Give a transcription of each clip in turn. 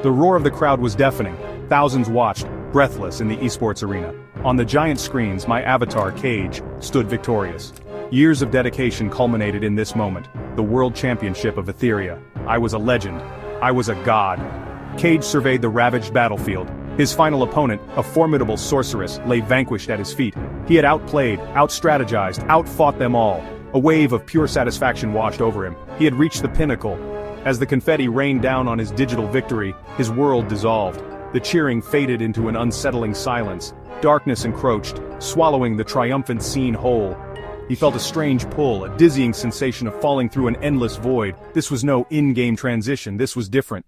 The roar of the crowd was deafening. Thousands watched, breathless in the esports arena. On the giant screens, my avatar, ℏ, stood victorious. Years of dedication culminated in this moment, the World Championship of Etheria. I was a legend. I was a god. ℏ surveyed the ravaged battlefield. His final opponent, a formidable sorceress, lay vanquished at his feet. He had outplayed, outstrategized, outfought them all. A wave of pure satisfaction washed over him. He had reached the pinnacle. As the confetti rained down on his digital victory, his world dissolved. The cheering faded into an unsettling silence. Darkness encroached, swallowing the triumphant scene whole. He felt a strange pull, a dizzying sensation of falling through an endless void. This was no in-game transition, this was different.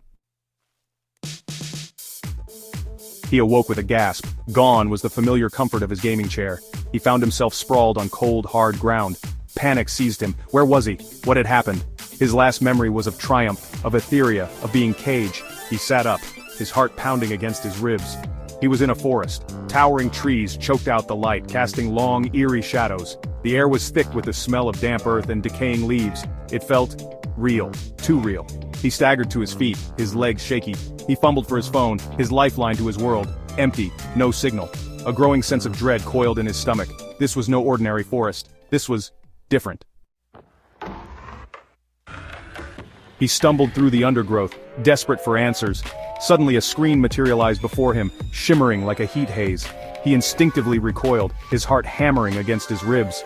He awoke with a gasp. Gone was the familiar comfort of his gaming chair. He found himself sprawled on cold, hard ground. Panic seized him. Where was he? What had happened? His last memory was of triumph, of Etheria, of being ℏ. He sat up, his heart pounding against his ribs. He was in a forest. Towering trees choked out the light, casting long, eerie shadows. The air was thick with the smell of damp earth and decaying leaves. It felt real, too real. He staggered to his feet, his legs shaky. He fumbled for his phone, his lifeline to his world. Empty, no signal. A growing sense of dread coiled in his stomach. This was no ordinary forest. This was different. He stumbled through the undergrowth, desperate for answers. Suddenly a screen materialized before him, shimmering like a heat haze. He instinctively recoiled, his heart hammering against his ribs.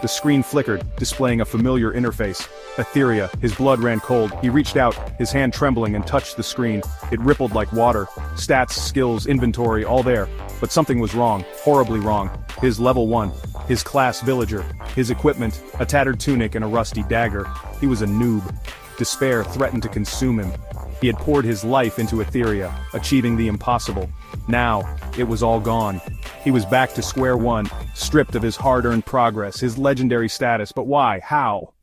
The screen flickered, displaying a familiar interface. Etheria, his blood ran cold. He reached out, his hand trembling, and touched the screen. It rippled like water. Stats, skills, inventory, all there. But something was wrong, horribly wrong. His level 1. His class villager. His equipment, a tattered tunic and a rusty dagger. He was a noob. Despair threatened to consume him. He had poured his life into Etheria, achieving the impossible. Now, it was all gone. He was back to square one, stripped of his hard-earned progress, his legendary status, but why? How?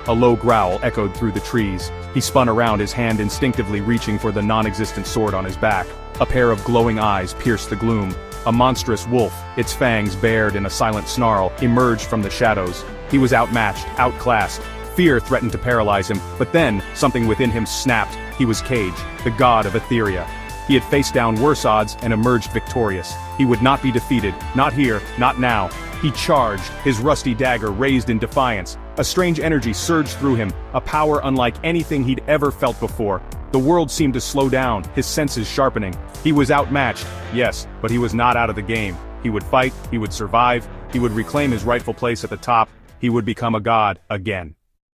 A low growl echoed through the trees. He spun around, his hand instinctively reaching for the non-existent sword on his back. A pair of glowing eyes pierced the gloom. A monstrous wolf, its fangs bared in a silent snarl, emerged from the shadows. He was outmatched, outclassed. Fear threatened to paralyze him, but then, something within him snapped. He was ℏ, the god of Etheria. He had faced down worse odds and emerged victorious. He would not be defeated, not here, not now. He charged, his rusty dagger raised in defiance. A strange energy surged through him, a power unlike anything he'd ever felt before. The world seemed to slow down, his senses sharpening. He was outmatched, yes, but he was not out of the game. He would fight, he would survive, he would reclaim his rightful place at the top, he would become a god again.